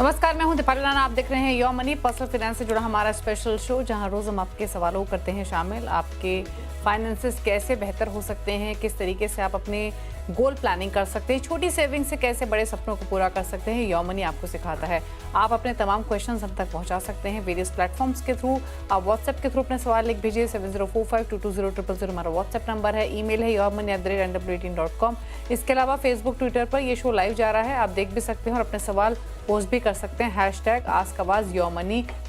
नमस्कार, मैं हूं दीपाली राणा। आप देख रहे हैं योर मनी, पर्सनल फाइनेंस से जुड़ा हमारा स्पेशल शो, जहां रोज हम आपके सवालों को करते हैं शामिल। आपके फाइनेंसेस कैसे बेहतर हो सकते हैं, किस तरीके से आप अपने गोल प्लानिंग कर सकते हैं, छोटी सेविंग से कैसे बड़े सपनों को पूरा कर सकते हैं, योर मनी आपको सिखाता है। आप अपने तमाम क्वेश्चंस हम तक पहुंचा सकते हैं वेरियस प्लेटफॉर्म्स के थ्रू। आप व्हाट्सएप के थ्रू अपने सवाल लिख भेजिए 7045220000 हमारा व्हाट्सएप नंबर है। ईमेल है yourmoney@nw18.com। इसके अलावा फेसबुक, ट्विटर पर ये शो लाइव जा रहा है, आप देख भी सकते हैं और अपने सवाल पोस्ट भी कर सकते हैं #AskAwaz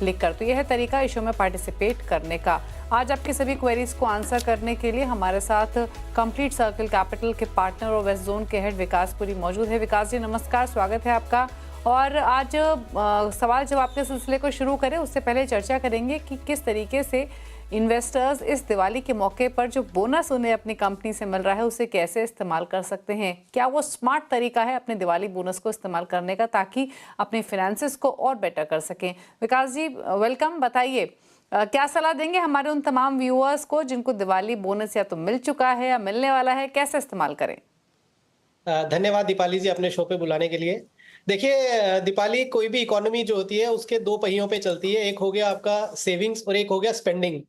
लिखकर। तो यह है तरीका इस शो में पार्टिसिपेट करने का। आज आपकी सभी क्वेरीज को आंसर करने के लिए हमारे साथ कंप्लीट सर्कल कैपिटल के पार्टनर और वेस्ट जोन के हेड विकास पुरी मौजूद है। विकास जी नमस्कार, स्वागत है आपका। और आज सवाल जवाब के सिलसिले को शुरू करें उससे पहले चर्चा करेंगे कि किस तरीके से इन्वेस्टर्स इस दिवाली के मौके पर जो बोनस उन्हें अपनी कंपनी से मिल रहा है उसे कैसे इस्तेमाल कर सकते हैं। क्या वो स्मार्ट तरीका है अपने दिवाली बोनस को इस्तेमाल करने का, ताकि अपने फाइनेंसेस को और बेटर कर सकें। विकास जी वेलकम, बताइए क्या सलाह देंगे हमारे उन तमाम व्यूअर्स को जिनको दिवाली बोनस या तो मिल चुका है या मिलने वाला है, कैसे इस्तेमाल करें। धन्यवाद दीपाली जी अपने शो पे बुलाने के लिए। देखिए दीपाली, कोई भी इकोनॉमी जो होती है उसके दो पहियों पे चलती है। एक हो गया आपका सेविंग्स और एक हो गया स्पेंडिंग।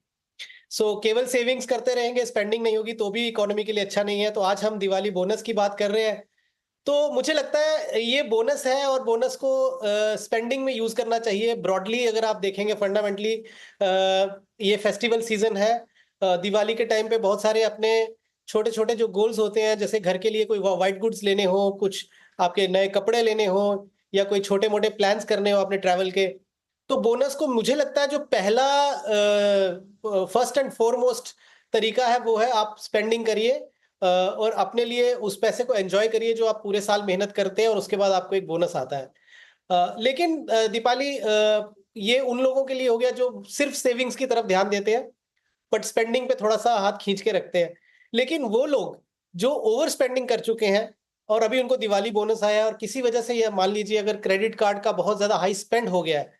केवल सेविंग्स करते रहेंगे, स्पेंडिंग नहीं होगी तो भी इकोनॉमी के लिए अच्छा नहीं है। तो आज हम दिवाली बोनस की बात कर रहे हैं। तो मुझे लगता है ये बोनस है और बोनस को स्पेंडिंग में यूज करना चाहिए। ब्रॉडली अगर आप देखेंगे फंडामेंटली ये फेस्टिवल सीजन है। दिवाली के टाइम पे बहुत सारे अपने छोटे छोटे जो गोल्स होते हैं, जैसे घर के लिए कोई वाइट गुड्स लेने हो, कुछ आपके नए कपड़े लेने हो, या कोई छोटे मोटे प्लान्स करने हो अपने ट्रैवल के, तो बोनस को मुझे लगता है जो पहला फर्स्ट एंड फॉरमोस्ट तरीका है वो है आप स्पेंडिंग करिए और अपने लिए उस पैसे को एंजॉय करिए जो आप पूरे साल मेहनत करते हैं और उसके बाद आपको एक बोनस आता है। लेकिन दीपाली, ये उन लोगों के लिए हो गया जो सिर्फ सेविंग्स की तरफ ध्यान देते हैं बट स्पेंडिंग पे थोड़ा सा हाथ खींच के रखते हैं। लेकिन वो लोग जो ओवर स्पेंडिंग कर चुके हैं और अभी उनको दिवाली बोनस आया है और किसी वजह से ये मान लीजिए अगर क्रेडिट कार्ड का बहुत ज्यादा हाई स्पेंड हो गया है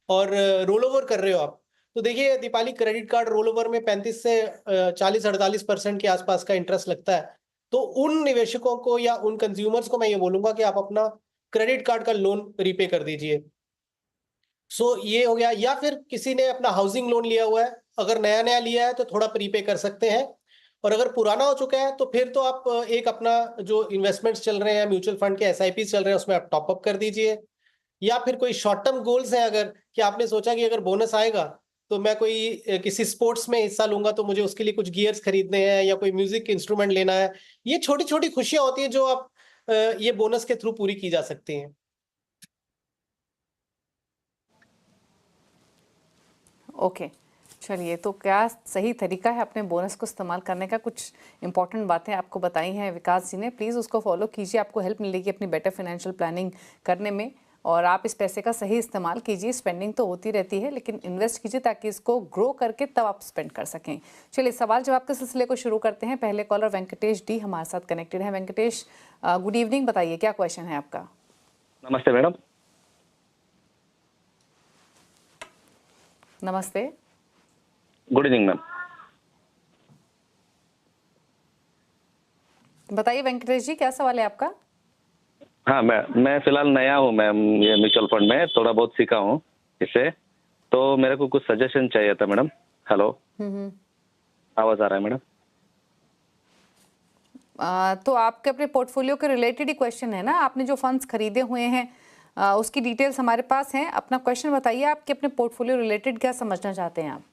और रोल ओवर कर रहे हो आप, तो देखिए Deepali, credit card roll over में 35 से 40-48% के आसपास का इंटरेस्ट लगता है। तो उन निवेशकों को या उन कंज्यूमर्स को मैं ये बोलूंगा कि आप अपना क्रेडिट कार्ड का लोन रीपे कर दीजिए। ये हो गया। या फिर किसी ने अपना हाउसिंग लोन लिया हुआ है, अगर नया नया लिया है तो थोड़ा प्रीपे कर सकते हैं, और अगर पुराना हो चुका है तो फिर तो आप एक अपना जो इन्वेस्टमेंट्स चल रहे हैं, म्यूचुअल फंड के SIP चल रहे हैं, उसमें आप टॉप अप कर दीजिए। या फिर कोई शॉर्ट टर्म गोल्स हैं, अगर कि आपने सोचा कि अगर बोनस आएगा तो मैं कोई किसी स्पोर्ट्स में हिस्सा लूंगा तो मुझे उसके लिए कुछ गियर्स खरीदने हैं या कोई म्यूजिक इंस्ट्रूमेंट लेना है। ये छोटी छोटी खुशियां होती हैं जो आप ये बोनस के थ्रू पूरी की जा सकती हैं। ओके, चलिए, तो क्या सही तरीका है अपने बोनस को इस्तेमाल करने का। कुछ इंपॉर्टेंट बातें आपको बताई हैं विकास जी ने, प्लीज़ उसको फॉलो कीजिए, आपको हेल्प मिलेगी अपनी बेटर फाइनेंशियल प्लानिंग करने में। और आप इस पैसे का सही इस्तेमाल कीजिए। स्पेंडिंग तो होती रहती है लेकिन इन्वेस्ट कीजिए ताकि इसको ग्रो करके तब आप स्पेंड कर सकें। चलिए सवाल जवाब के सिलसिले को शुरू करते हैं। पहले कॉलर वेंकटेश डी हमारे साथ कनेक्टेड है। वेंकटेश, गुड इवनिंग, बताइए क्या क्वेश्चन है आपका। नमस्ते मैडम। नमस्ते, गुड इवनिंग मैम। बताइए वेंकटेश जी, क्या सवाल है आपका। हाँ, मैं फिलहाल नया हूँ मैम, ये म्यूचुअल फंड में थोड़ा बहुत सीखा हूँ इससे, तो मेरे को कुछ सजेशन चाहिए था मैडम। हेलो, आवाज आ रहा है मैडम। तो आपके अपने पोर्टफोलियो के रिलेटेड ही क्वेश्चन है ना, आपने जो फंड्स खरीदे हुए हैं उसकी डिटेल्स हमारे पास हैं। अपना क्वेश्चन बताइए, आपके अपने पोर्टफोलियो रिलेटेड क्या समझना चाहते हैं आप।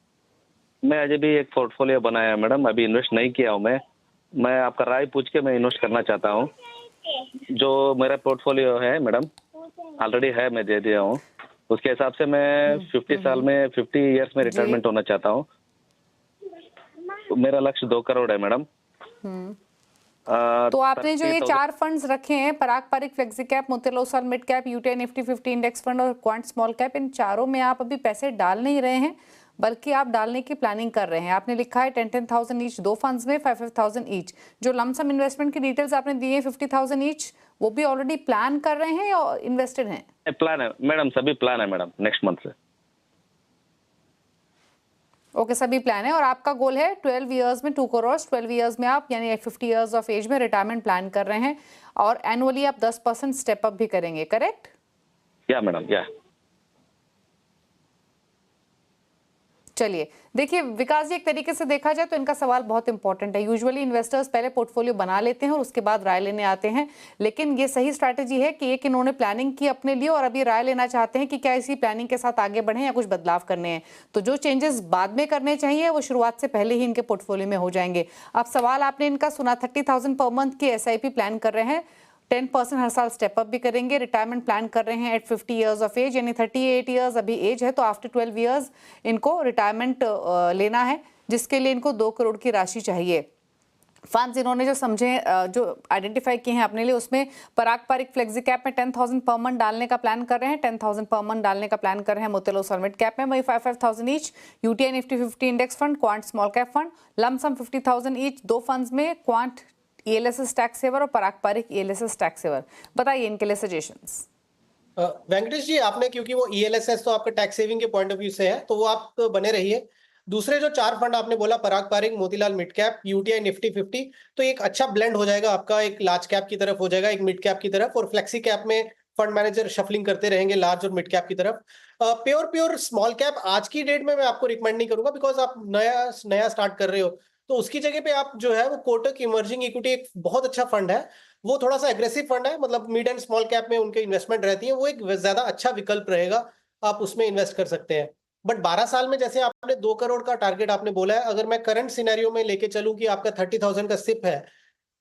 मैं अजय भी एक पोर्टफोलियो बनाया है मैडम, अभी इन्वेस्ट नहीं किया हूँ मैं आपका राय पूछ के मैं इन्वेस्ट करना चाहता हूँ। जो मेरा पोर्टफोलियो है मैडम ऑलरेडी है, मैं दे दिया हूँ, उसके हिसाब से मैं 50 ईयर्स में रिटायरमेंट होना चाहता हूँ। मेरा लक्ष्य 2 करोड़ है मैडम। तो आपने जो ये 4 फंड्स रखे हैं, Parag Parikh flexi cap, Motilal Oswal mid cap, UTI Nifty 50 index fund और क्वांट स्मॉल कैप, इन चारों में आप अभी पैसे डाल नहीं रहे हैं बल्कि आप डालने की प्लानिंग कर रहे हैं। आपने लिखा है 10,000 ईच, 2 फंड्स में 5,000 ईच। जो लमसम इन्वेस्टमेंट की डिटेल्स आपने दी है 50,000 ईच, वो भी ऑलरेडी प्लान कर रहे हैं या इन्वेस्टेड हैं। प्लान है मैडम, सभी प्लान है मैडम नेक्स्ट मंथ से। ओके, सभी प्लान है और आपका गोल है 12 इयर्स में 2 करोड़। 12 इयर्स में आप यानी 50 इयर्स ऑफ एज में रिटायरमेंट प्लान कर रहे हैं और एनुअली आप 10% स्टेप अप भी करेंगे, करेक्ट। या मैडम या। चलिए देखिए विकास जी, एक तरीके से देखा जाए तो इनका सवाल बहुत इंपॉर्टेंट है। यूजुअली इन्वेस्टर्स पहले पोर्टफोलियो बना लेते हैं और उसके बाद राय लेने आते हैं, लेकिन ये सही स्ट्रैटेजी है कि एक इन्होंने प्लानिंग की अपने लिए और अभी राय लेना चाहते हैं कि क्या इसी प्लानिंग के साथ आगे बढ़े या कुछ बदलाव करने हैं। तो जो चेंजेस बाद में करने चाहिए वो शुरुआत से पहले ही इनके पोर्टफोलियो में हो जाएंगे। अब सवाल आपने इनका सुना, 30,000 पर मंथ की SIP प्लान कर रहे हैं, 10% हर साल स्टेप अप भी करेंगे, रिटायरमेंट प्लान कर रहे हैं एट 50 इयर्स ऑफ एज, यानी 38 इयर्स अभी एज है, तो आफ्टर 12 इयर्स इनको रिटायरमेंट लेना है, जिसके लिए इनको 2 करोड़ की राशि चाहिए। फंड्स इन्होंने जो समझे, जो आइडेंटिफाई किए हैं अपने लिए, उसमें पारंपरिक फ्लेक्सी कैप में 10,000 पर मंथ डालने का प्लान कर रहे हैं, 10,000 पर मंथ डालने का प्लान कर रहे हैं मोतीलाल ओसवाल मिड कैप में, वही 5,000 each UTI Nifty 50 index fund, quant small cap fund, lump sum 50,000 each, 2 funds में क्वांट ELSS टैक्स सेवर और पारंपरिक ELSS टैक्स सेवर। बताइए इनके लिए सजेशंस। वेंकटेश जी, आपने, क्योंकि वो ELSS तो आपका टैक्स सेविंग के पॉइंट ऑफ व्यू से है, तो वो आप तो बने रहिए। दूसरे जो 4 फंड आपने बोला, पारंपरिक, Motilal mid cap, UTI Nifty 50, तो एक अच्छा ब्लेंड हो जाएगा आपका, एक लार्ज कैप की तरफ हो जाएगा, एक मिड कैप की तरफ, और फ्लेक्सी कैप में फंड मैनेजर शफलिंग करते रहेंगे लार्ज और मिड कैप की तरफ। प्योर स्मॉल कैप आज की डेट में मैं आपको रिकमेंड नहीं करूंगा, बिकॉज आप नया स्टार्ट कर रहे हो, तो उसकी जगह पे आप जो है वो कोटक इमर्जिंग इक्विटी एक बहुत अच्छा फंड है, वो थोड़ा सा एग्रेसिव फंड है, मतलब मिड एंड स्मॉल कैप में उनके इन्वेस्टमेंट रहती है, वो एक ज्यादा अच्छा विकल्प रहेगा, आप उसमें इन्वेस्ट कर सकते हैं। बट 12 साल में जैसे आपने 2 करोड़ का टारगेट आपने बोला है, अगर मैं करंट सिनेरियो में लेके चलूं कि आपका 30,000 का सिप है,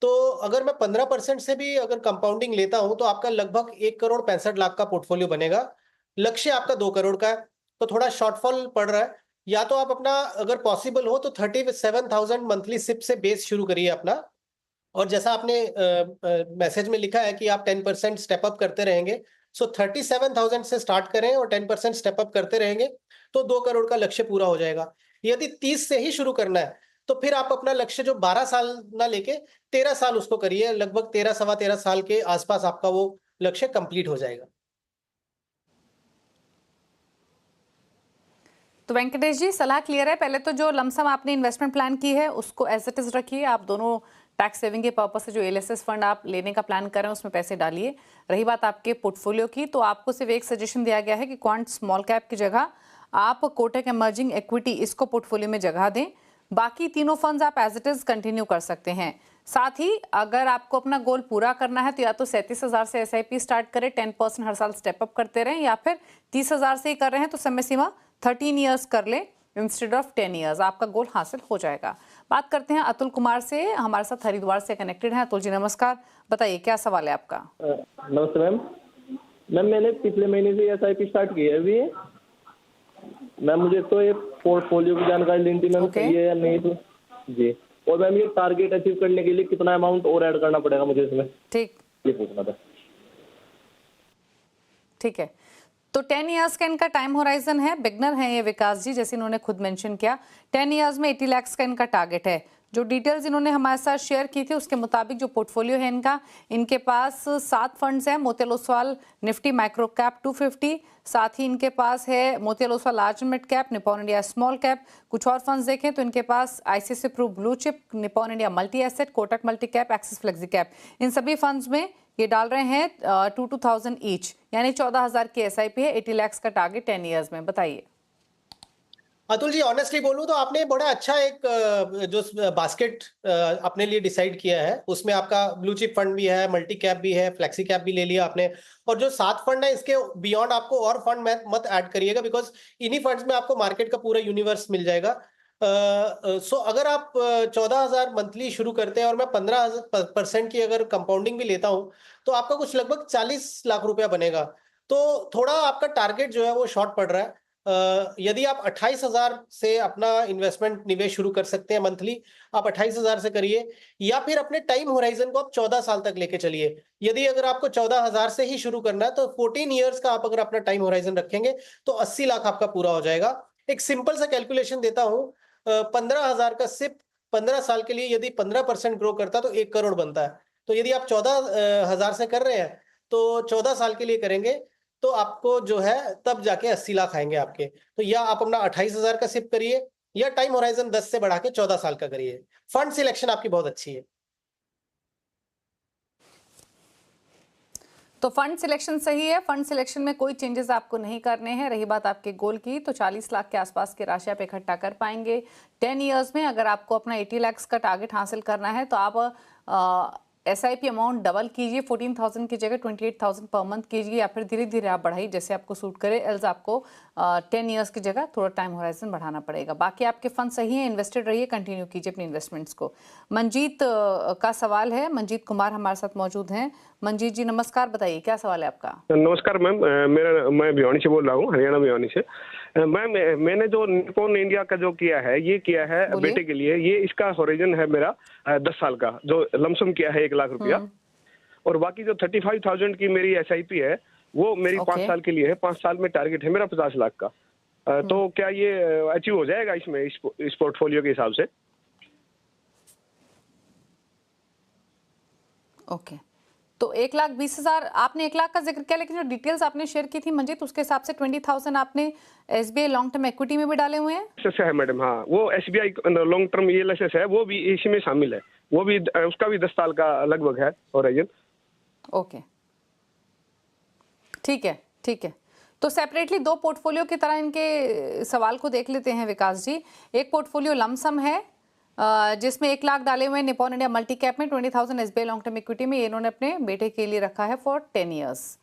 तो अगर मैं 15% से भी अगर कंपाउंडिंग लेता हूं, तो आपका लगभग 1,65,00,000 का पोर्टफोलियो बनेगा। लक्ष्य आपका 2 करोड़ का है, तो थोड़ा शॉर्टफॉल पड़ रहा है। या तो आप अपना, अगर पॉसिबल हो तो 37,000 मंथली सिप से बेस शुरू करिए अपना, और जैसा आपने मैसेज में लिखा है कि आप 10% स्टेप अप करते रहेंगे, सो 37,000 से स्टार्ट करें और 10% स्टेप अप करते रहेंगे, तो 2 करोड़ का लक्ष्य पूरा हो जाएगा। यदि 30 से ही शुरू करना है, तो फिर आप अपना लक्ष्य जो 12 साल ना लेके 13 साल उसको करिए, लगभग 13 सवा 13 साल के आसपास आपका वो लक्ष्य कंप्लीट हो जाएगा। तो वेंकटेश जी, सलाह क्लियर है। पहले तो जो लमसम आपने इन्वेस्टमेंट प्लान की है उसको एज इट इज रखिए, आप दोनों टैक्स सेविंग के पर्पज से जो ELSS फंड आप लेने का प्लान कर रहे हैं उसमें पैसे डालिए। रही बात आपके पोर्टफोलियो की, तो आपको सिर्फ एक सजेशन दिया गया है कि क्वांट स्मॉल कैप की जगह आप कोटक इमर्जिंग इक्विटी इसको पोर्टफोलियो में जगह दें। बाकी तीनों फंड्स आप एज इट इज कंटिन्यू कर सकते हैं। साथ ही अगर आपको अपना गोल पूरा करना है तो या तो 37,000 से SIP स्टार्ट करें, 10% हर साल स्टेप अप करते रहें, या फिर 30,000 से ही कर रहे हैं तो समय सीमा 13 इयर्स कर ले इंस्टेड ऑफ 10 इयर्स, आपका गोल हासिल हो जाएगा। बात करते हैं अतुल कुमार से, हमारे साथ हरिद्वार से कनेक्टेड हैं। अतुल जी नमस्कार, बताइए क्या सवाल है आपका। नमस्ते मैम। मैंने पिछले महीने से SIP स्टार्ट की है अभी मैम, मुझे तो ये पोर्टफोलियो की जानकारी लेनी थी मैम, सही है या नहीं तो जी। और मैम ये टारगेट अचीव करने के लिए कितना अमाउंट और ऐड करना पड़ेगा मुझे इसमें, ठीक, ये पूछना था। ठीक है, तो 10 इयर्स का इनका टाइम होराइजन है। बिगनर है ये विकास जी, जैसे इन्होंने खुद मेंशन किया, 10 इयर्स में 80 लाख का इनका टारगेट है। जो डिटेल्स इन्होंने हमारे साथ शेयर की थी उसके मुताबिक जो पोर्टफोलियो है इनका, इनके पास 7 फंड्स हैं, Motilal Oswal Nifty micro cap 250, साथ ही इनके पास है Motilal Oswal large mid cap, Nippon India small cap. कुछ और फंड्स देखें तो इनके पास ICICI Pru blue chip, Nippon India multi asset, Kotak multi cap, Axis flexi cap, इन सभी फंड्स में ये डाल रहे हैं 2,000 ईच, यानी 14,000 की SIP है, 80 लाख का टारगेट 10 इयर्स में। बताइए अतुल जी, ऑनेस्टली बोलूं तो आपने बड़ा अच्छा एक जो बास्केट अपने लिए डिसाइड किया है, उसमें आपका ब्लू चिप फंड भी है, मल्टी कैप भी है, फ्लेक्सी कैप भी ले लिया आपने, और जो 7 फंड है इसके बियॉन्ड आपको और फंड मत ऐड करिएगा, बिकॉज इन्हीं फंड्स में आपको मार्केट का पूरा यूनिवर्स मिल जाएगा। सो अगर आप 14,000 मंथली शुरू करते हैं और मैं 15% की अगर कंपाउंडिंग भी लेता हूं, तो आपका कुछ लगभग 40 लाख रुपया बनेगा। तो थोड़ा आपका टारगेट जो है वो शॉर्ट पड़ रहा है। यदि आप 28,000 से अपना इन्वेस्टमेंट निवेश शुरू कर सकते हैं मंथली, आप 28,000 से करिए, या फिर अपने टाइम होराइजन को आप 14 साल तक लेके चलिए। यदि अगर आपको 14,000 से ही शुरू करना है तो 14 इयर्स का आप अगर अपना टाइम होराइजन रखेंगे तो 80 लाख आपका पूरा हो जाएगा। एक सिंपल सा कैलकुलेशन देता हूं, 15,000 का सिप 15 साल के लिए यदि 15% ग्रो करता तो 1 करोड़ बनता है। तो यदि आप 14,000 से कर रहे हैं तो 14 साल के लिए करेंगे तो आपको जो है तब जाके 80 लाख आएंगे आपके। तो या आप अपना 28,000 का सिप करिए, या टाइम होराइजन 10 से बढ़ा के 14 साल का करिए। फंड सिलेक्शन आपकी बहुत अच्छी है। तो फंड सिलेक्शन सही है, फंड सिलेक्शन में कोई चेंजेस आपको नहीं करने हैं। रही बात आपके गोल की, तो 40 लाख के आसपास की राशि आप इकट्ठा कर पाएंगे 10 इयर्स में। अगर आपको अपना 80 लाख का टारगेट हासिल करना है तो आप SIP अमाउंट डबल कीजिए, 14,000 की जगह 28,000 पर मंथ कीजिए, या फिर धीरे धीरे आप बढ़ाइए जैसे आपको सूट करे। एल्स आपको 10 इयर्स की जगह थोड़ा टाइम होराइजन बढ़ाना पड़ेगा। बाकी आपके फंड सही है, इन्वेस्टेड रहिए, कंटिन्यू कीजिए अपनी इन्वेस्टमेंट्स को। मंजीत का सवाल है, मंजीत कुमार हमारे साथ मौजूद हैं। मंजीत जी नमस्कार, बताइए क्या सवाल है आपका। नमस्कार मैम, मैं भिवानी से बोल रहा हूँ, हरियाणा भिवानी से। मैम मैंने जो निप्पॉन इंडिया का जो किया है, ये किया है बेटे के लिए। ये इसका होराइजन है मेरा 10 साल का, जो लमसम किया है 1 लाख रुपया। और बाकी जो 35,000 की मेरी SIP है वो मेरी 5 साल के लिए है। 5 साल में टारगेट है मेरा 50 लाख का। तो क्या ये अचीव हो जाएगा इसमें, इस पोर्टफोलियो के हिसाब से? ओके, तो 1,20,000 आपने 1 लाख का जिक्र किया, लेकिन जो डिटेल्स आपने शेयर की थी मंजीत, उसके हिसाब से 20,000 आपने SBI लॉन्ग टर्म इक्विटी में भी डाले हुए हैं। एसएस है मैडम, हाँ, वो SBI लॉन्ग टर्म ELSS है, वो भी इसी में शामिल है। वो भी, उसका भी 10 साल का लगभग है होराइजन। ओके, ठीक है, ठीक है। तो सेपरेटली 2 पोर्टफोलियो की तरह इनके सवाल को देख लेते हैं विकास जी। एक पोर्टफोलियो लमसम है जिसमें 1 लाख डाले हुए हैं निप्पॉन इंडिया मल्टी कैप में, 20,000 SBI लॉन्ग टर्म इक्विटी में, इन्होंने अपने बेटे के लिए रखा है फॉर 10 ईयर्स।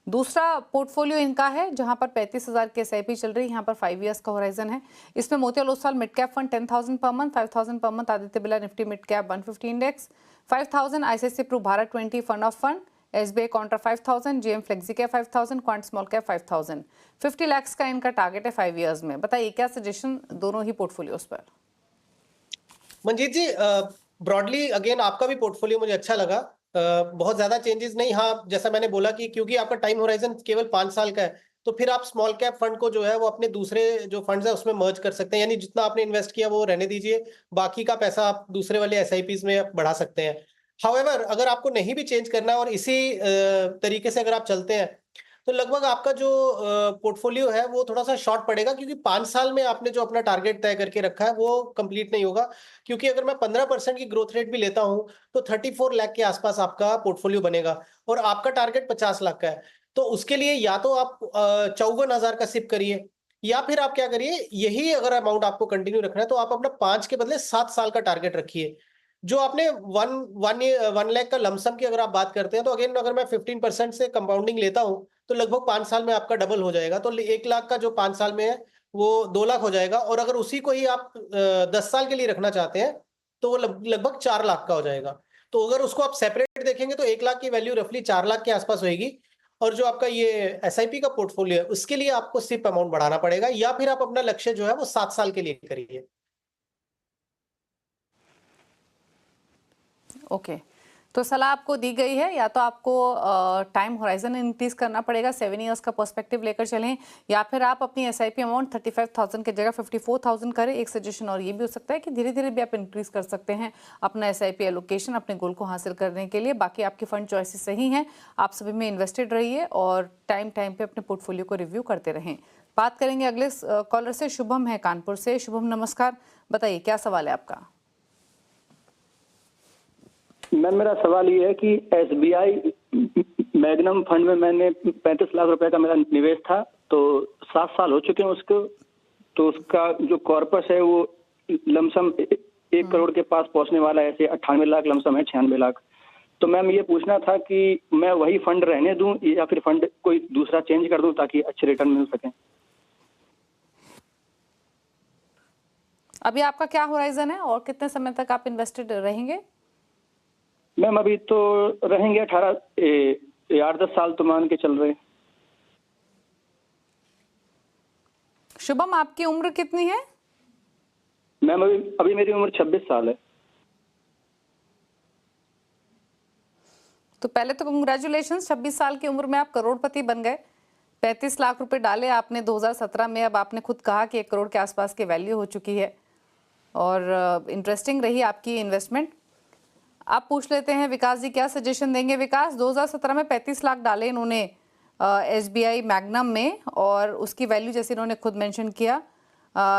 दूसरा पोर्टफोलियो इनका है जहां पर 35,000 की SIP चल रही है, यहाँ पर 5 ईयर्स का होराइजन है। इसमें Motilal Oswal mid cap fund 10,000 पर मंथ, 5,000 पर month Aditya Birla Nifty mid cap 150 index, 5,000 ICICI Pru Bharat 20 fund of fund, SBI counter 5,000, GM flexi cap 5,000, Quant small cap 5,000। 50 lakh का इनका टारगेट है 5 ईयर्स में। बताइए क्या सजेशन दोनों ही पोर्टफोलियोज पर। मंजीत जी, ब्रॉडली अगेन आपका भी पोर्टफोलियो मुझे अच्छा लगा। बहुत ज्यादा चेंजेस नहीं। हाँ, जैसा मैंने बोला कि क्योंकि आपका टाइम होराइजन केवल 5 साल का है, तो फिर आप स्मॉल कैप फंड को जो है वो अपने दूसरे जो फंड्स है उसमें मर्ज कर सकते हैं। यानी जितना आपने इन्वेस्ट किया वो रहने दीजिए, बाकी का पैसा आप दूसरे वाले SIPs में बढ़ा सकते हैं। हाउएवर, अगर आपको नहीं भी चेंज करना है और इसी तरीके से अगर आप चलते हैं, तो लगभग आपका जो पोर्टफोलियो है वो थोड़ा सा शॉर्ट पड़ेगा, क्योंकि 5 साल में आपने जो अपना टारगेट तय करके रखा है वो कंप्लीट नहीं होगा। क्योंकि अगर मैं 15% की ग्रोथ रेट भी लेता हूं तो 34 लाख के आसपास आपका पोर्टफोलियो बनेगा, और आपका टारगेट 50 लाख का है। तो उसके लिए या तो आप 54,000 का सिप करिए, या फिर आप क्या करिए, यही अगर अमाउंट आपको कंटिन्यू रखना है तो आप अपना 5 के बदले 7 साल का टारगेट रखिए। जो आपने 1 लाख का लमसम की अगर आप बात करते हैं, तो अगेन अगर मैं 15% से कंपाउंडिंग लेता हूं तो लगभग 5 साल में आपका डबल हो जाएगा। तो 1 लाख का जो 5 साल में है वो 2 लाख हो जाएगा, और अगर उसी को ही आप 10 साल के लिए रखना चाहते हैं तो वो लगभग 4 लाख का हो जाएगा। तो अगर उसको आप सेपरेट देखेंगे तो 1 लाख की वैल्यू रफली 4 लाख के आसपास होगी। और जो आपका ये SIP का पोर्टफोलियो है उसके लिए आपको सिप अमाउंट बढ़ाना पड़ेगा, या फिर आप अपना लक्ष्य जो है वो 7 साल के लिए करिए। ओके, तो सलाह आपको दी गई है, या तो आपको टाइम होराइजन इंक्रीज करना पड़ेगा, 7 इयर्स का पर्सपेक्टिव लेकर चलें, या फिर आप अपनी SIP अमाउंट 35,000 की जगह 54,000 करें। एक सजेशन और ये भी हो सकता है कि धीरे धीरे भी आप इंक्रीज कर सकते हैं अपना SIP एलोकेशन अपने गोल को हासिल करने के लिए। बाकी आपकी फंड चॉइसेस सही हैं, आप सभी में इन्वेस्टेड रहिए और टाइम पे अपने पोर्टफोलियो को रिव्यू करते रहें। बात करेंगे अगले कॉलर से, शुभम है कानपुर से। शुभम नमस्कार, बताइए क्या सवाल है आपका। मैम मेरा सवाल ये है कि SBI मैग्नम फंड में मैंने 35 लाख रुपए का मेरा निवेश था, तो 7 साल हो चुके हैं उसको, तो उसका जो कॉर्पस है वो लमसम 1 करोड़ के पास पहुंचने वाला है। ऐसे 98 लाख लमसम है, 96 लाख। तो मैम ये पूछना था कि मैं वही फंड रहने दूं या फिर फंड कोई दूसरा चेंज कर दूं ताकि अच्छे रिटर्न मिल सके। अभी आपका क्या होराइजन है और कितने समय तक आप इन्वेस्टेड रहेंगे? मैम अभी तो रहेंगे 8-10 साल तो मान के चल रहे। शुभम आपकी उम्र कितनी है? मैम अभी मेरी उम्र 26 साल है। तो पहले तो कंग्रेचुलेशन, 26 साल की उम्र में आप करोड़पति बन गए। 35 लाख रुपए डाले आपने 2017 में, अब आपने खुद कहा कि 1 करोड़ के आसपास की वैल्यू हो चुकी है, और इंटरेस्टिंग रही आपकी इन्वेस्टमेंट। आप पूछ लेते हैं विकास जी क्या सजेशन देंगे। विकास, 2017 में 35 लाख डाले इन्होंने SBI मैग्नम में, और उसकी वैल्यू जैसे इन्होंने खुद मेंशन किया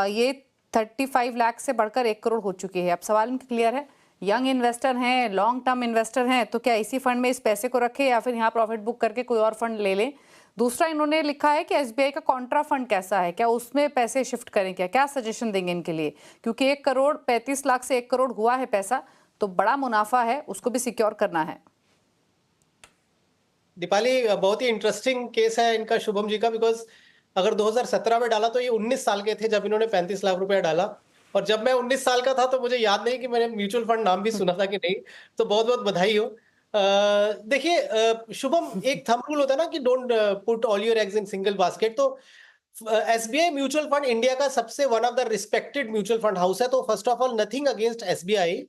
ये 35 लाख से बढ़कर 1 करोड़ हो चुकी है। अब सवाल इनका क्लियर है यंग इन्वेस्टर हैं, लॉन्ग टर्म इन्वेस्टर हैं, तो क्या इसी फंड में इस पैसे को रखें या फिर यहाँ प्रॉफिट बुक करके कोई और फंड ले लें? दूसरा इन्होंने लिखा है कि एसबीआई का कॉन्ट्रा फंड कैसा है, क्या उसमें पैसे शिफ्ट करें, क्या सजेशन देंगे इनके लिए? क्योंकि 1 करोड़ 35 लाख से 1 करोड़ हुआ है पैसा, तो बड़ा मुनाफा है, उसको भी सिक्योर करना है। दीपाली, बहुत ही इंटरेस्टिंग केस है इनका, शुभम जी का, बिकॉज अगर 2017 में डाला तो ये 19 साल के थे जब इन्होंने 35 लाख रुपया डाला, और जब मैं 19 साल का था तो मुझे याद नहीं कि मैंने म्यूचुअल फंड नाम भी सुना था कि नहीं। तो बहुत बहुत बधाई हो। देखिए शुभम, एक थंब रूल होता है ना कि don't put all your eggs in single basket. तो एसबीआई म्यूचुअल फंड इंडिया का सबसे one of the respected mutual fund house है। तो first of all nothing against SBI,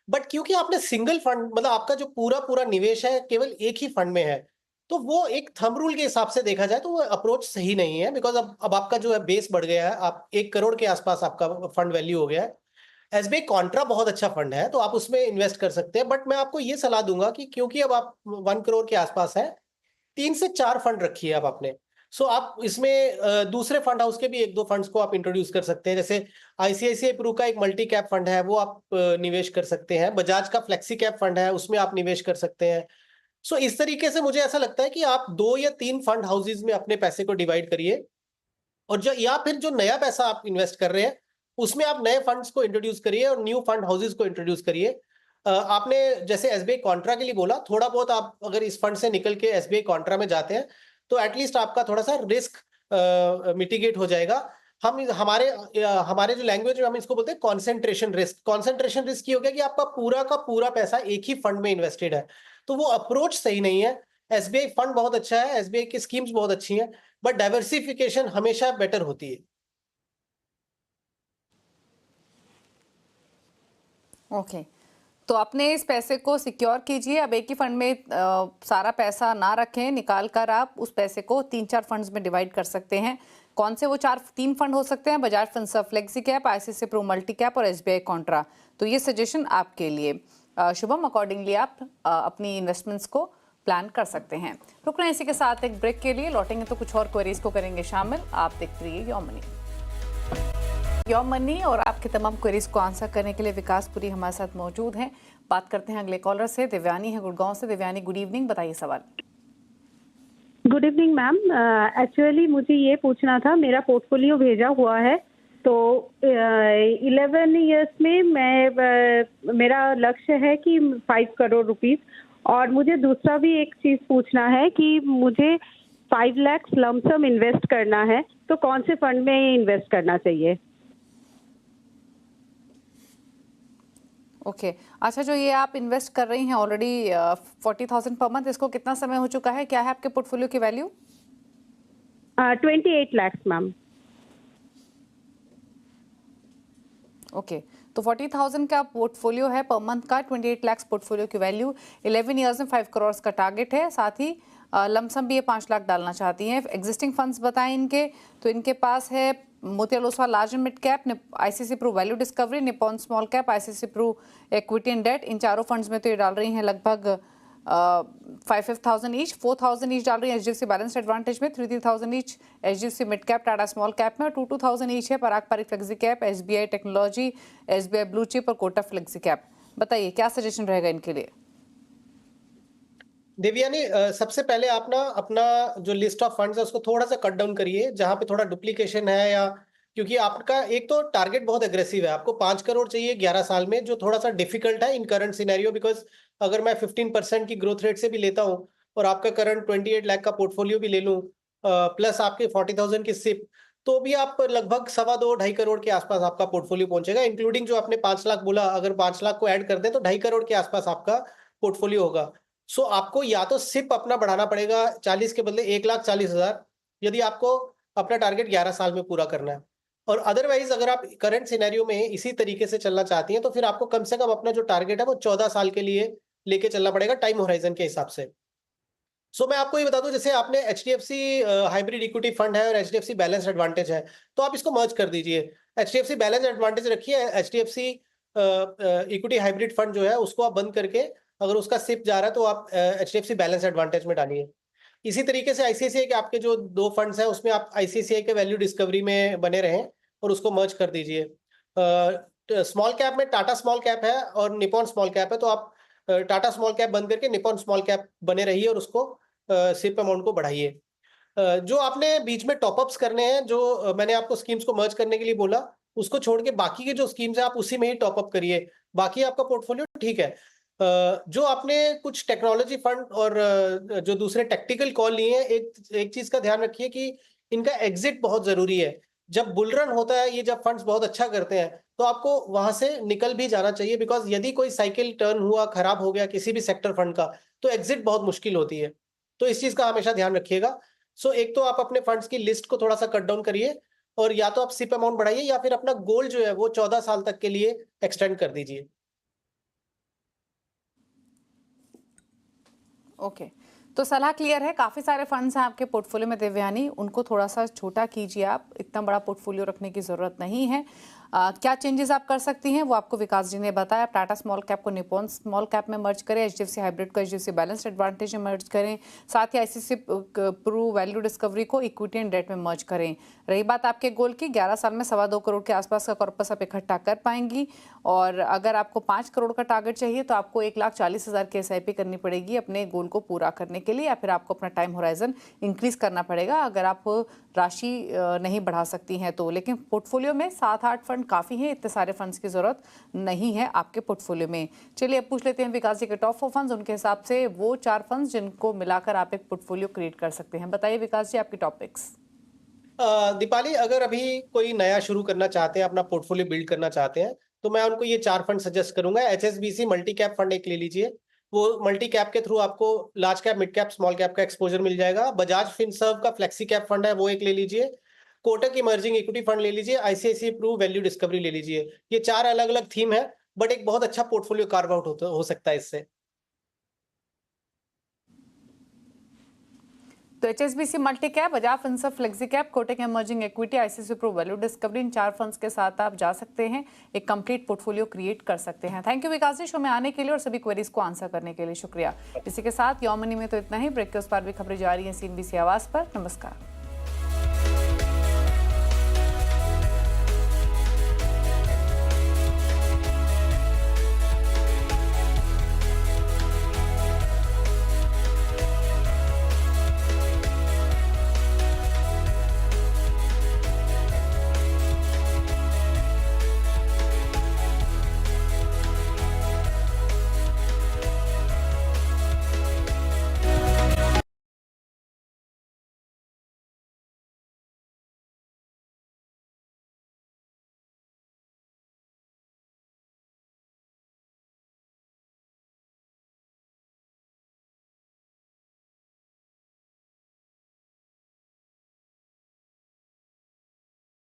but क्योंकि आपने सिंगल फंड, मतलब आपका जो पूरा पूरा निवेश है केवल एक ही फंड में है, तो वो एक थंब रूल के हिसाब से देखा जाए तो वो अप्रोच सही नहीं है। बिकॉज अब आपका जो है बेस बढ़ गया है, आप 1 करोड़ के आसपास आपका फंड वैल्यू हो गया है। एसबीआई कॉन्ट्रा बहुत अच्छा फंड है, तो आप उसमें इन्वेस्ट कर सकते हैं। बट मैं आपको ये सलाह दूंगा कि क्योंकि अब आप 1 करोड़ के आसपास है, 3 से 4 फंड रखिए आप अपने। सो आप इसमें दूसरे फंड हाउस के भी 1-2 फंड्स को आप इंट्रोड्यूस कर सकते हैं। जैसे आईसीआईसीआई प्रू का एक मल्टी कैप फंड है, वो आप निवेश कर सकते हैं। बजाज का फ्लेक्सी कैप फंड है, उसमें आप निवेश कर सकते हैं। सो इस तरीके से मुझे ऐसा लगता है कि आप 2 या 3 फंड हाउसेज में अपने पैसे को डिवाइड करिए, और जो या फिर जो नया पैसा आप इन्वेस्ट कर रहे हैं उसमें आप नए फंड्स को इंट्रोड्यूस करिए और न्यू फंड हाउसेज को इंट्रोड्यूस करिए। आपने जैसे एसबीआई कॉन्ट्रा के लिए बोला, थोड़ा बहुत आप अगर इस फंड से निकल के एसबीआई कॉन्ट्रा में जाते हैं तो एटलीस्ट आपका थोड़ा सा रिस्क मिटिगेट हो जाएगा। हमारे जो लैंग्वेज में हम इसको बोलते हैं कॉन्सेंट्रेशन रिस्क। कॉन्सेंट्रेशन रिस्क ये हो गया कि आपका पूरा का पूरा पैसा एक ही फंड में इन्वेस्टेड है, तो वो अप्रोच सही नहीं है। एसबीआई फंड बहुत अच्छा है, एसबीआई की स्कीम्स बहुत अच्छी हैं, बट डाइवर्सिफिकेशन हमेशा बेटर होती है। ओके, तो अपने इस पैसे को सिक्योर कीजिए। अब एक ही फंड में सारा पैसा ना रखें, निकाल कर आप उस पैसे को 3-4 फंड्स में डिवाइड कर सकते हैं। कौन से वो 3 फंड हो सकते हैं? Bajaj Finserv flexi cap, ICICI pru multi cap और एसबीआई कॉन्ट्रा। तो ये सजेशन आपके लिए। शुभम, अकॉर्डिंगली आप अपनी इन्वेस्टमेंट्स को प्लान कर सकते हैं। रुक रहे हैं इसी के साथ एक ब्रेक के लिए, लौटेंगे तो कुछ और क्वेरीज को करेंगे शामिल। आप देखते रहिए योर मनी। योर मनी और आपके तमाम क्वेरीज को आंसर करने के लिए विकास पुरी हमारे साथ मौजूद हैं। बात करते हैं अगले कॉलर से। दिव्यानी है गुड़गांव से। दिव्यानी, गुड इवनिंग, बताइए सवाल। Good evening ma'am. एक्चुअली मुझे ये पूछना था, मेरा पोर्टफोलियो भेजा हुआ है तो 11 इयर्स में मेरा लक्ष्य है कि 5 करोड़ रुपीस, और मुझे दूसरा भी एक चीज़ पूछना है कि मुझे 5 लाख लमसम इन्वेस्ट करना है, तो कौन से फंड में इन्वेस्ट करना चाहिए? ओके अच्छा, जो ये आप इन्वेस्ट कर रही हैं ऑलरेडी 40,000 पर मंथ, इसको कितना समय हो चुका है? क्या है आपके पोर्टफोलियो की वैल्यू? 28 लाख मैम। ओके, तो 40,000 का पोर्टफोलियो है पर मंथ का, 28 लाख पोर्टफोलियो की वैल्यू। 11 इयर्स में 5 करोड़ का टारगेट है, साथ ही लमसम भी ये 5 लाख डालना चाहती हैं। एग्जिस्टिंग फंड्स बताएं इनके, तो इनके पास है Motilal Oswal large and mid cap, ICICI Pru value discovery, Nippon small cap, ICICI Pru equity and debt. इन चारों फंड्स में तो ये डाल रही हैं लगभग 5,000 ईच, 4,000 ईच डाल रही है एचडीएफसी बैलेंस्ड एडवांटेज में, 3,000 each HDFC mid cap Tata small cap में, और 2,000 ईच है Parag Parikh flexi cap, SBI technology, SBI blue chip और कोटक फ्लेक्सी कैप। बताइए क्या सजेशन रहेगा इनके लिए? देवयानी, सबसे पहले आप ना अपना जो लिस्ट ऑफ फंड्स है उसको थोड़ा सा कट डाउन करिए, जहां पे थोड़ा डुप्लीकेशन है, या क्योंकि आपका एक तो टारगेट बहुत एग्रेसिव है, आपको 5 करोड़ चाहिए 11 साल में, जो थोड़ा सा डिफिकल्ट है इन करंट सिनेरियो। बिकॉज अगर मैं 15% की ग्रोथ रेट से भी लेता हूं और आपका करंट 28 लाख का पोर्टफोलियो भी ले लूं, प्लस आपके 40,000 की सिप, तो भी आप लगभग 2.25-2.5 करोड़ के आसपास आपका पोर्टफोलियो पहुंचेगा। इंक्लूडिंग जो आपने 5 लाख बोला, अगर 5 लाख को ऐड कर दें तो 2.5 करोड़ के आसपास आपका पोर्टफोलियो होगा। सो आपको या तो सिप अपना बढ़ाना पड़ेगा 40 के बदले 1,40,000, यदि आपको अपना टारगेट 11 साल में पूरा करना है। और अदरवाइज अगर आप करंट सिनेरियो में इसी तरीके से चलना चाहती हैं तो फिर आपको कम से कम अपना जो टारगेट है वो 14 साल के लिए लेके चलना पड़ेगा टाइम होराइजन के हिसाब से। सो मैं आपको ये बता दूं, जैसे आपने एचडीएफसी हाइब्रिड इक्विटी फंड है और एचडीएफसी बैलेंस एडवांटेज है, तो आप इसको मर्ज कर दीजिए। एचडीएफसी बैलेंस एडवांटेज रखिए, एचडीएफसी इक्विटी हाइब्रिड फंड जो है उसको आप बंद करके, अगर उसका सिप जा रहा है तो आप एचडीएफसी बैलेंस एडवांटेज में डालिए। इसी तरीके से आईसीआईसीआई के आपके जो 2 फंड्स हैं उसमें आप आईसीआईसीआई के वैल्यू डिस्कवरी में बने रहें और उसको मर्ज कर दीजिए। स्मॉल कैप में टाटा स्मॉल कैप है और निपॉन स्मॉल कैप है, तो आप टाटा स्मॉल कैप बंद करके निपॉन स्मॉल कैप बने रहिए और उसको सिप अमाउंट को बढ़ाइए। जो आपने बीच में टॉपअप्स करने हैं, जो मैंने आपको स्कीम्स को मर्ज करने के लिए बोला, उसको छोड़ के बाकी के जो स्कीम्स है आप उसी में ही टॉपअप करिए, बाकी आपका पोर्टफोलियो ठीक है। जो आपने कुछ टेक्नोलॉजी फंड और जो दूसरे टेक्टिकल कॉल लिए हैं, एक चीज का ध्यान रखिए कि इनका एग्जिट बहुत जरूरी है। जब बुल रन होता है, ये जब फंड्स बहुत अच्छा करते हैं, तो आपको वहां से निकल भी जाना चाहिए, बिकॉज यदि कोई साइकिल टर्न हुआ, खराब हो गया किसी भी सेक्टर फंड का, तो एग्जिट बहुत मुश्किल होती है। तो इस चीज का हमेशा ध्यान रखिएगा। सो एक तो आप अपने फंड्स की लिस्ट को थोड़ा सा कट डाउन करिए, और या तो आप सिप अमाउंट बढ़ाइए या फिर अपना गोल जो है वो 14 साल तक के लिए एक्सटेंड कर दीजिए। ओके, तो सलाह क्लियर है। काफ़ी सारे फंड्स हैं आपके पोर्टफोलियो में देवयानी, उनको थोड़ा सा छोटा कीजिए आप, इतना बड़ा पोर्टफोलियो रखने की ज़रूरत नहीं है। क्या चेंजेस आप कर सकती हैं वो आपको विकास जी ने बताया। आप टाटा स्मॉल कैप को निपॉन स्मॉल कैप में मर्ज करें, एचडीएफसी हाइब्रिड को एचडीएफसी बैलेंस्ड एडवांटेज में मर्ज करें, साथ ही आईसीसी प्रू वैल्यू डिस्कवरी को इक्विटी एंड डेट में मर्ज करें। रही बात आपके गोल की, 11 साल में 2.25 करोड़ के आसपास का कॉर्पस आप इकट्ठा कर पाएंगी, और अगर आपको 5 करोड़ का टारगेट चाहिए तो आपको 1,40,000 की एसआईपी करनी पड़ेगी अपने गोल को पूरा करने के लिए, या फिर आपको अपना टाइम होराइजन इंक्रीज करना पड़ेगा अगर आप राशि नहीं बढ़ा सकती हैं तो। लेकिन पोर्टफोलियो में 7-8 फंड काफ़ी हैं, इतने सारे फंड्स की ज़रूरत नहीं है आपके पोर्टफोलियो में। चलिए अब पूछ लेते हैं विकास जी के टॉप 4 फंड्स, उनके हिसाब से वो 4 फंड्स जिनको मिलाकर आप एक पोर्टफोलियो क्रिएट कर सकते हैं। बताइए विकास जी आपकी टॉप पिक्स। दीपाली, अगर अभी कोई नया शुरू करना चाहते हैं, अपना पोर्टफोलियो बिल्ड करना चाहते हैं, तो मैं उनको ये 4 फंड सजेस्ट करूंगा। एचएसबीसी मल्टी कैप फंड एक ले लीजिए, वो मल्टी कैप के थ्रू आपको large cap, mid cap, small cap का एक्सपोजर मिल जाएगा। बजाज फिनसर्व का फ्लेक्सी कैप फंड है, वो एक ले लीजिए। कोटक इमर्जिंग इक्विटी फंड ले लीजिए। आईसीआईसीआई प्रू वैल्यू डिस्कवरी ले लीजिए। ये 4 अलग अलग थीम है, बट एक बहुत अच्छा पोर्टफोलियो कार्व आउट हो सकता है इससे। तो HSBC multi cap, Bajaj Finserv flexi cap, Kotak emerging equity, ICICI Pru value discovery, इन 4 फंड्स के साथ आप जा सकते हैं, एक कंप्लीट पोर्टफोलियो क्रिएट कर सकते हैं। Thank you Vikas ji show में आने के लिए और सभी क्वेरीज को आंसर करने के लिए शुक्रिया। इसी के साथ योर मनी में तो इतना ही। ब्रेक के उस पार भी खबरें जारी हैं CNBC आवाज पर। नमस्कार।